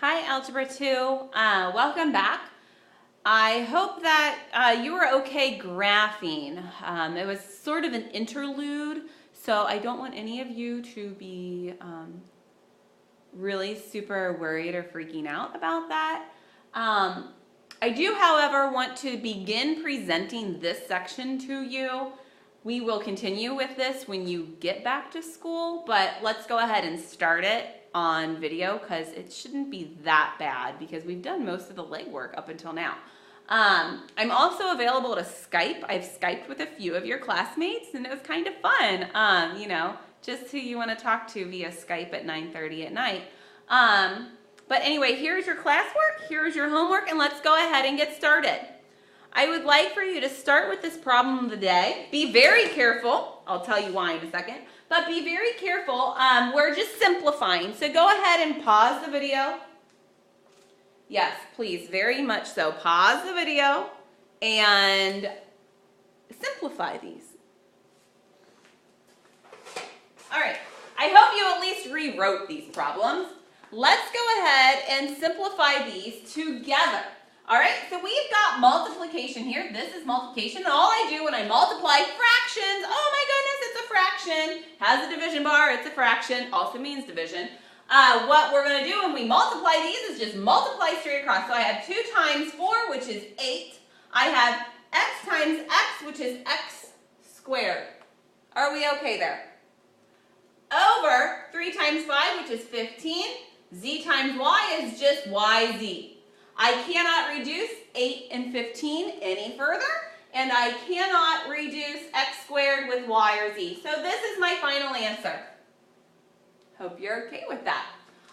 Hi, Algebra 2. Welcome back. I hope that you were okay graphing. It was sort of an interlude, so I don't want any of you to be really super worried or freaking out about that. I do, however, want to begin presenting this section to you. We will continue with this when you get back to school, but let's go ahead and start it on video because it shouldn't be that bad because we've done most of the legwork up until now. I'm also available to Skype. I've Skyped with a few of your classmates and it was kind of fun, just who you want to talk to via Skype at 9:30 at night. But anyway, here's your classwork, here's your homework, and let's go ahead and get started. I would like for you to start with this problem of the day. Be very careful. I'll tell you why in a second. But be very careful. We're just simplifying. So go ahead and pause the video. Yes, please, very much so. Pause the video and simplify these. All right. I hope you at least rewrote these problems. Let's go ahead and simplify these together. All right, so we've got multiplication here. This is multiplication. And all I do when I multiply fractions, oh my goodness, it's a fraction. Has a division bar, it's a fraction, also means division. What we're going to do when we multiply these is just multiply straight across. So I have 2 times 4, which is 8. I have x times x, which is x squared. Are we okay there? Over 3 times 5, which is 15. Z times y is just yz. I cannot reduce 8 and 15 any further, and I cannot reduce x squared with y or z. So this is my final answer. Hope you're okay with that.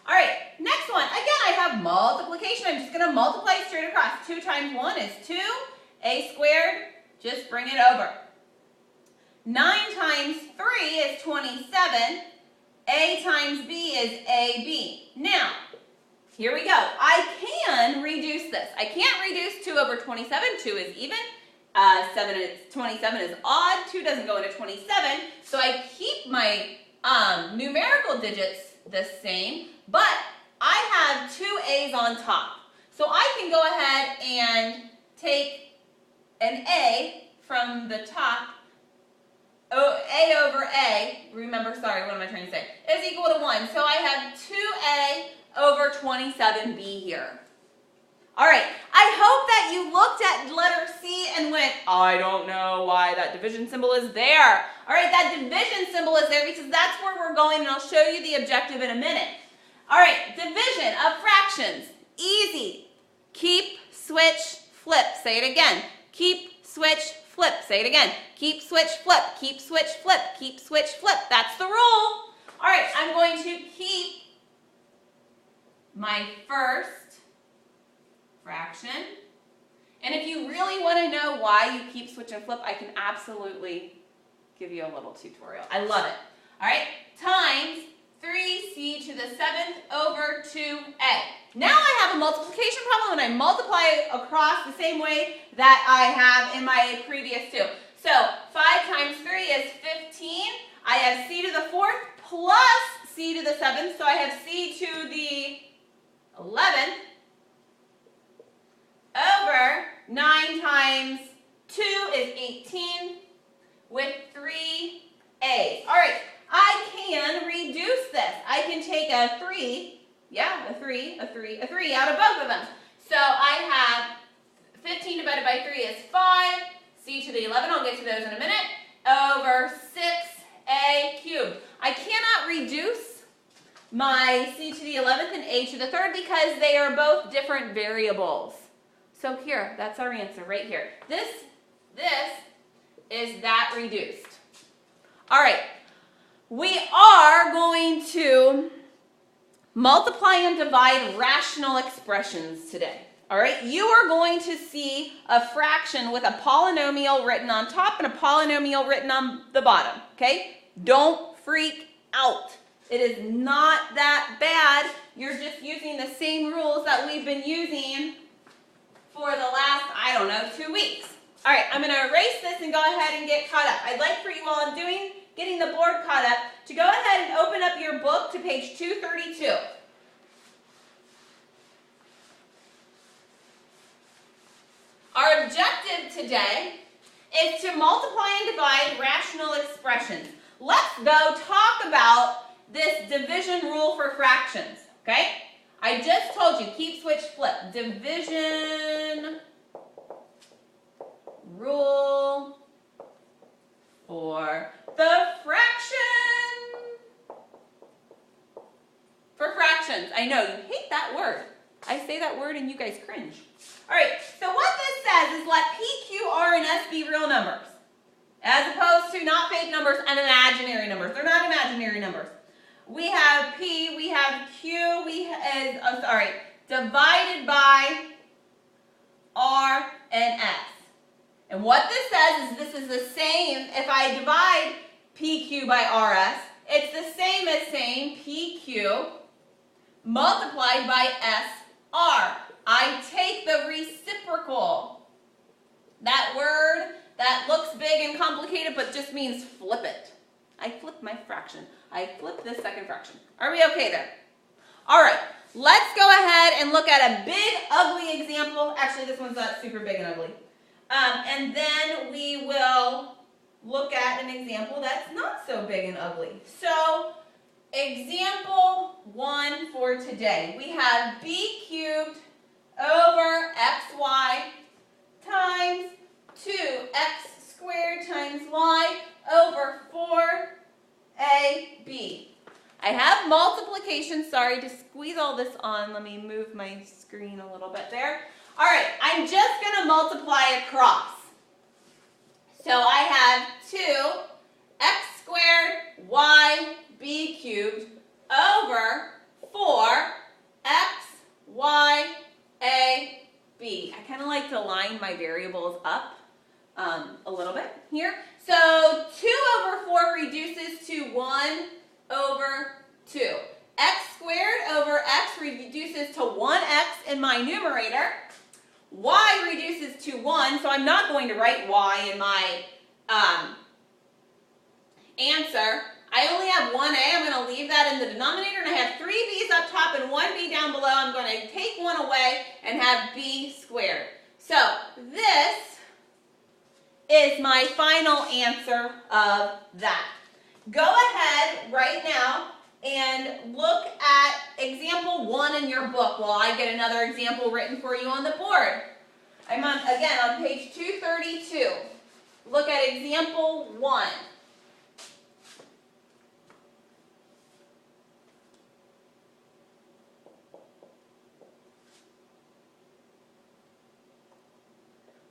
All right, next one. Again, I have multiplication. I'm just going to multiply straight across. 2 times 1 is 2. A squared, just bring it over. 9 times 3 is 27. A times b is ab. Now, here we go. I can reduce this. I can't reduce 2 over 27. 2 is even. 27 is odd. 2 doesn't go into 27. So I keep my numerical digits the same, but I have 2 a's on top. So I can go ahead and take an a from the top. Oh, a over a, remember, sorry, what am I trying to say, is equal to 1. So I have 2a over 27b here. All right, I hope that you looked at letter C and went, I don't know why that division symbol is there. All right, that division symbol is there because that's where we're going, and I'll show you the objective in a minute. All right, division of fractions, easy. Keep, switch, flip. Say it again. Keep, switch, flip. Say it again. Keep, switch, flip. Keep, switch, flip. Keep, switch, flip. That's the rule. All right, I'm going to keep my first fraction. And if you really want to know why you keep, switch, and flip, I can absolutely give you a little tutorial. I love it. All right, times 3c to the 7th over 2a. Now I have a multiplication problem, and I multiply across the same way that I have in my previous two. So 5 times 3 is 15. I have c to the 4th plus c to the 7th, so I have c to the 11th over 9 times 2 is 18 with 3 a's. All right, I can reduce this. I can take a 3, a 3 out of both of them. So I have 15 divided by 3 is 5, c to the 11, I'll get to those in a minute, over 6a cubed. I cannot reduce my c to the 11th and a to the 3rd because they are both different variables. So here, that's our answer right here. This is that reduced. All right, we are going to multiply and divide rational expressions today. All right, you are going to see a fraction with a polynomial written on top and a polynomial written on the bottom, okay? Don't freak out. It is not that bad. You're just using the same rules that we've been using for the last, 2 weeks. All right, I'm going to erase this and go ahead and get caught up. I'd like for you, while I'm getting the board caught up, to go ahead and open up your book to page 232. today is to multiply and divide rational expressions. Let's go talk about this division rule for fractions, okay? I just told you, keep, switch, flip. Division rule for the fraction. For fractions. I know, you hate that word. I say that word and you guys cringe. All right, so what this says is let P, Q, R, and S be real numbers, as opposed to not fake numbers and imaginary numbers. They're not imaginary numbers. We have P, we have Q, divided by R and S. And what this says is this is the same, if I divide PQ by RS, it's the same as saying PQ multiplied by SR. I take the reciprocal. That word that looks big and complicated but just means flip it. I flip my fraction. I flip this second fraction. Are we okay there? All right, let's go ahead and look at a big, ugly example. Actually, this one's not super big and ugly. And then we will look at an example that's not so big and ugly. So, example 1 for today. We have b cubed over xy times 2x squared times y over 4ab. I have multiplication. Sorry to squeeze all this on. Let me move my screen a little bit there. All right, I'm just going to multiply across. So I have 2x squared y b cubed over 4x y a b. I kind of like to line my variables up a little bit here. So 2 over 4 reduces to 1 over 2. X squared over x reduces to 1x in my numerator. Y reduces to 1, so I'm not going to write y in my answer. I only have 1a. I'm going to leave that in the denominator, and I have 3 b's up top and 1 b down below. I'm going to take 1 away and have b squared. So this is my final answer of that. Go ahead right now and look at example 1 in your book while I get another example written for you on the board. I'm again on page 232. Look at example 1.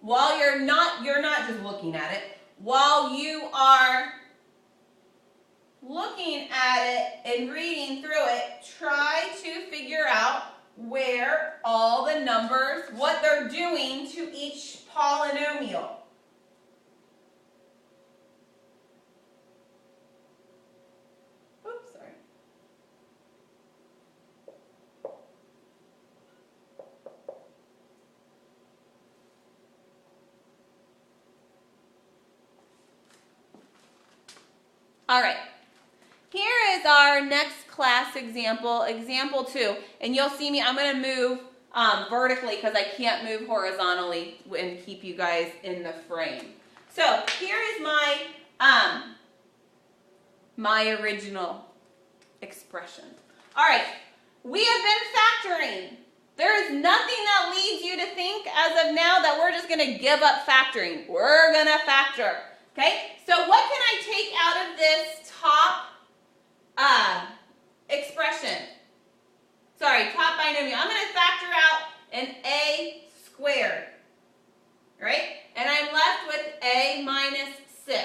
While you're not just looking at it. While you are looking at it and reading through it, try to figure out where all the numbers, what they're doing to each polynomial. Oops, sorry. All right. Here is our next class example, example 2. And you'll see me, I'm going to move vertically because I can't move horizontally and keep you guys in the frame. So here is my, my original expression. All right, we have been factoring. There is nothing that leads you to think as of now that we're just going to give up factoring. We're going to factor. Okay, so what can I take out of this top expression? Sorry, top binomial. I'm going to factor out an a squared, right? And I'm left with a minus 6.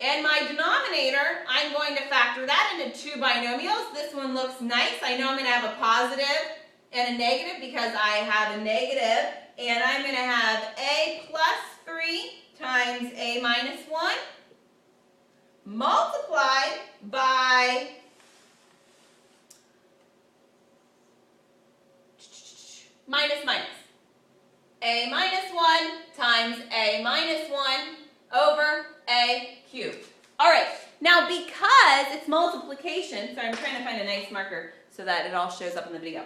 And my denominator, I'm going to factor that into 2 binomials. This one looks nice. I know I'm going to have a positive and a negative because I have a negative. And I'm going to have a plus 3 times a minus 1 multiplied by minus minus. A minus 1 times a minus 1 over a cubed. All right, now because it's multiplication, sorry, I'm trying to find a nice marker so that it all shows up in the video.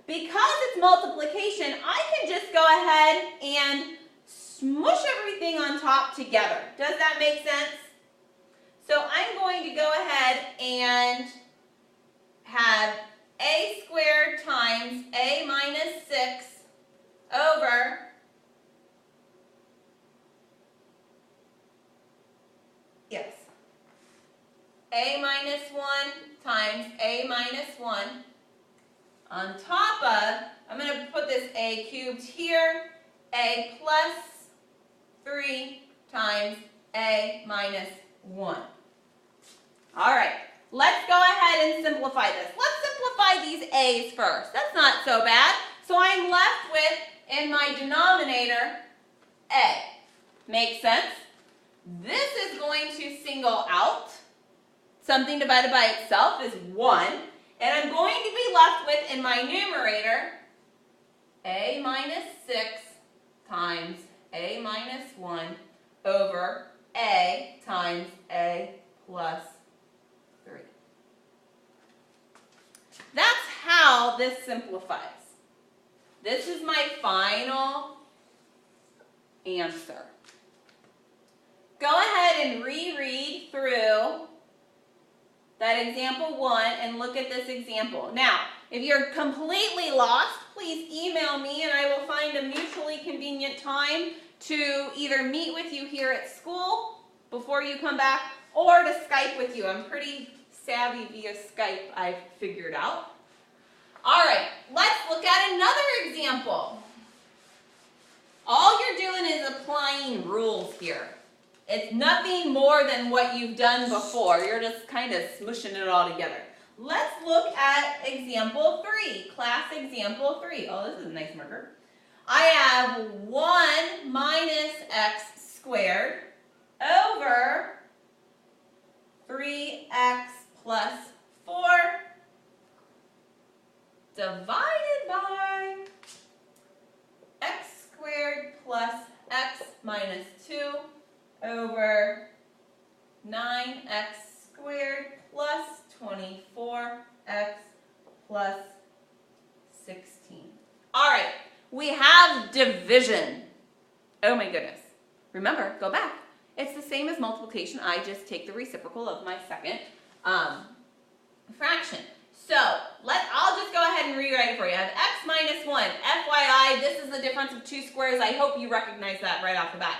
Because it's multiplication, I can just go ahead and smush everything on top together. Does that make sense? So I'm going to go ahead and have a squared times a minus 6 over a minus 1 times a minus 1 on top of, I'm going to put this a cubed here, a plus 3 times a minus 1. All right, let's go ahead and simplify this. Let's simplify these a's first. That's not so bad. So I'm left with, in my denominator, a. Makes sense? This is going to single out. Something divided by itself is 1. And I'm going to be left with, in my numerator, a minus 6 times a minus 1 over a times a plus 3. That's how this simplifies. This is my final answer. Go ahead and reread through that example 1 and look at this example. Now, if you're completely lost, please email me and I will find a mutually convenient time to either meet with you here at school before you come back or to Skype with you. I'm pretty savvy via Skype, I've figured out. All right, let's look at another example. All you're doing is applying rules here. It's nothing more than what you've done before. You're just kind of smushing it all together. Let's look at example 3, class example 3. Oh, this is a nice marker. I have 1 minus x squared over 3x plus 4 divided by x squared plus x minus 2 over 9x squared plus 24x plus 16. All right, we have division. Oh my goodness. Remember, go back. It's the same as multiplication. I just take the reciprocal of my second fraction. So, I'll just go ahead and rewrite it for you. I have x minus 1. FYI, this is the difference of two squares. I hope you recognize that right off the bat.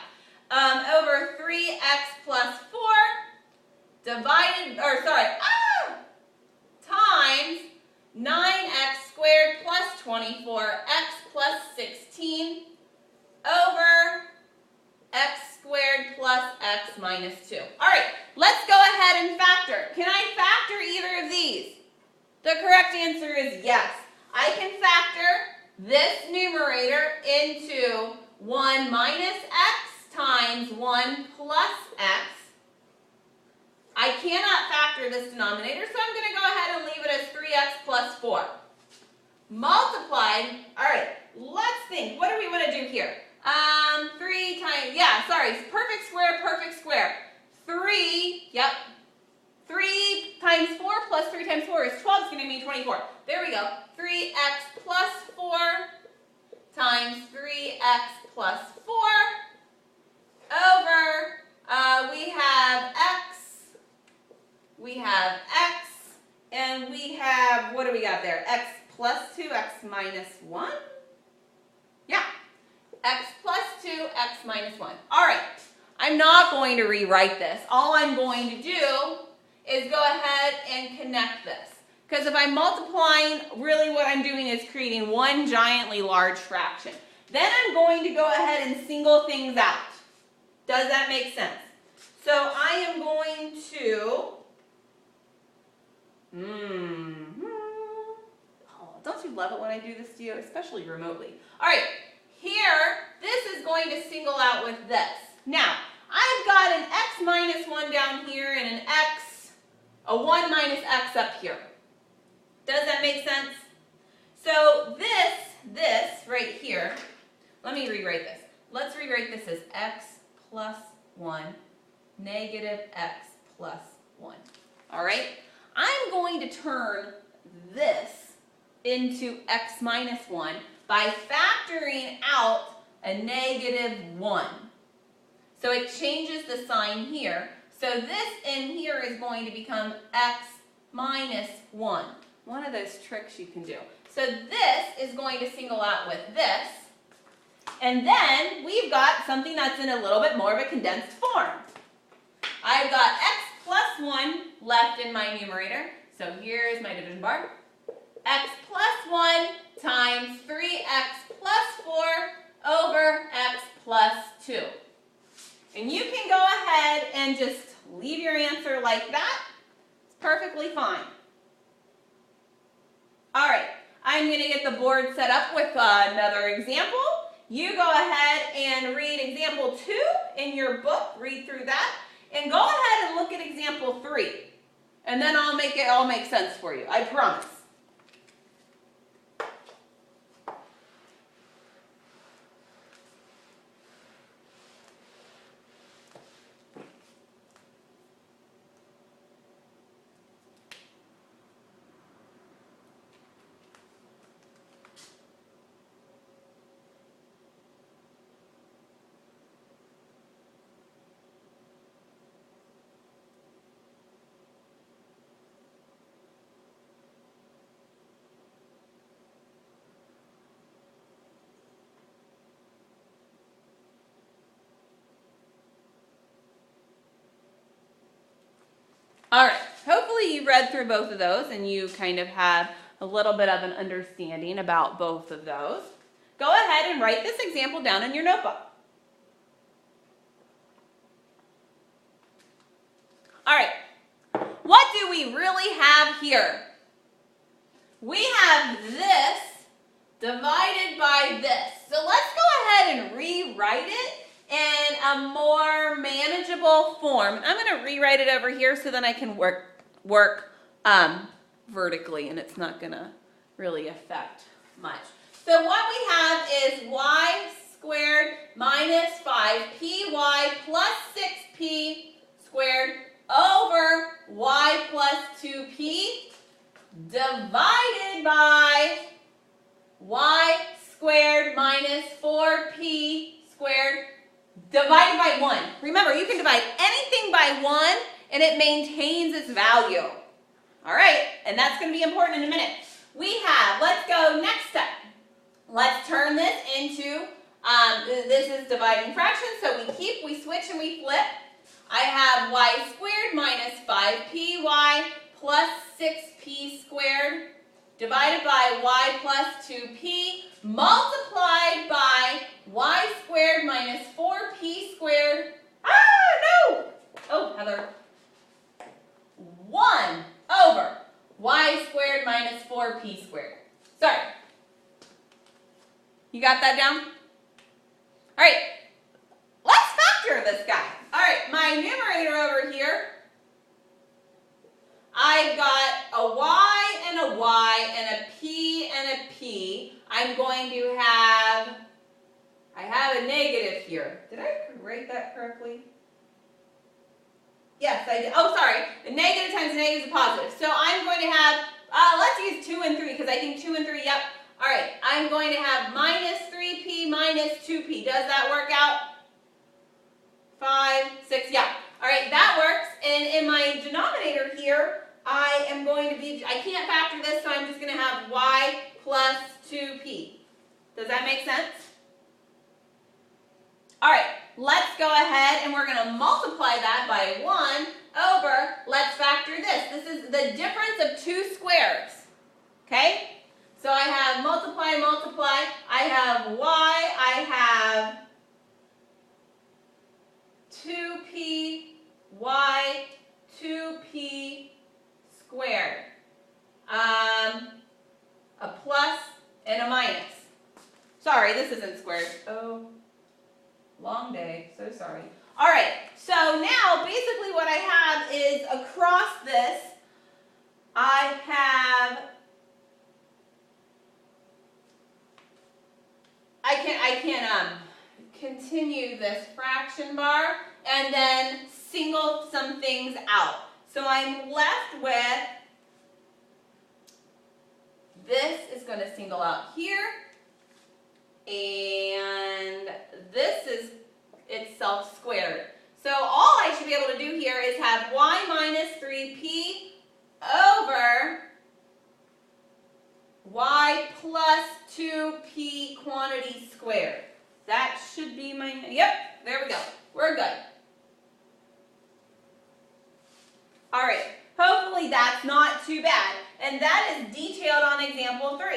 Over 3x plus 4 times 9x squared plus 24x plus 16 over x squared plus x minus 2. All right, let's go ahead and factor. Can I factor either of these? The correct answer is yes. I can factor this numerator into 1 minus x times 1 plus x. I cannot factor this denominator, so I'm going to go ahead and leave it as 3x plus 4. Multiplied, all right, let's think. What do we want to do here? 3 times, perfect square. 3, yep. 3 times 4 plus 3 times 4 is 12. It's going to be 24. There we go. 3x plus 4 times 3x plus 4 over, we have x, and we have, what do we got there? X plus 2, x minus 1? Yeah, x plus 2, x minus 1. All right, I'm not going to rewrite this. All I'm going to do is go ahead and connect this. Because if I'm multiplying, really what I'm doing is creating one giantly large fraction. Then I'm going to go ahead and single things out. Does that make sense? So I am going to, oh, don't you love it when I do this to you, especially remotely? All right, here, this is going to single out with this. Now, I've got an x minus 1 down here and a 1 minus x up here. Does that make sense? So this right here, let me rewrite this. Let's rewrite this as x plus 1 negative x plus 1. All right? I'm going to turn this into x minus 1 by factoring out a -1. So it changes the sign here. So this in here is going to become x minus 1. One of those tricks you can do. So this is going to single out with this. And then we've got something that's in a little bit more of a condensed form. I've got x plus 1 left in my numerator. So here's my division bar. X plus 1 times 3x plus 4 over x plus 2. And you can go ahead and just leave your answer like that. It's perfectly fine. All right, I'm going to get the board set up with another example. You go ahead and read example 2 in your book. Read through that. And go ahead and look at example 3. And then I'll make it all make sense for you. I promise. All right, hopefully you read through both of those and you kind of have a little bit of an understanding about both of those. Go ahead and write this example down in your notebook. All right, what do we really have here? We have this divided by this. So let's go ahead and rewrite it in a more manageable form. I'm going to rewrite it over here so then I can work vertically and it's not going to really affect much. So what we have is y squared minus 5py plus 6p squared over y plus 2p divided by y squared minus 4p squared divided by 1. Remember, you can divide anything by 1 and it maintains its value. All right, and that's going to be important in a minute. We have, let's go next step. Let's turn this into, this is dividing fractions, so we switch and we flip. I have y squared minus 5py plus 6p squared divided by y plus 2p multiplied by y squared minus 4p squared. Ah, no! Oh, Heather. 1 over y squared minus 4p squared. Sorry. You got that down? All right. Let's factor this guy. All right, my numerator over here, I've got a y and a y and a p and a p. I'm going to have, I have a negative here. Did I write that correctly? Yes, I did. Oh, sorry. A negative times a negative is a positive. So I'm going to have, let's use 2 and 3 because I think 2 and 3, yep. All right, I'm going to have minus 3p minus 2p. Does that work out? 5, 6, yeah. All right, that works. And in my denominator here, I am going to be, I can't factor this, so I'm just going to have y plus 2p. Does that make sense? All right, let's go ahead and we're going to multiply that by 1 over, let's factor this. This is the difference of 2 squares, okay? So I have multiply, multiply. I have y, I have 2p, y, 2p squared. A plus and a minus. Sorry, this isn't squared. Oh, long day. So sorry. All right, so now basically what I have is across this, I can continue this fraction bar and then single some things out. So I'm left with, this is going to single out here. and this is itself squared. So all I should be able to do here is have y minus 3p over y plus 2p quantity squared. That should be my, yep, there we go. We're good. All right, hopefully that's not too bad. And that is detailed on example 3.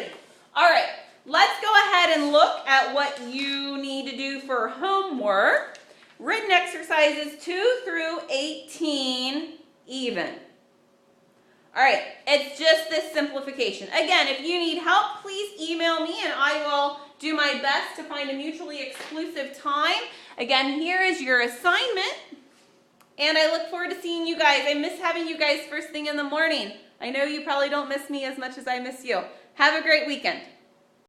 All right, let's go ahead and look at what you need to do for homework. Written exercises 2 through 18 even. All right, it's just this simplification. Again, if you need help, please email me and I will do my best to find a mutually exclusive time. Again, here is your assignment. And I look forward to seeing you guys. I miss having you guys first thing in the morning. I know you probably don't miss me as much as I miss you. Have a great weekend.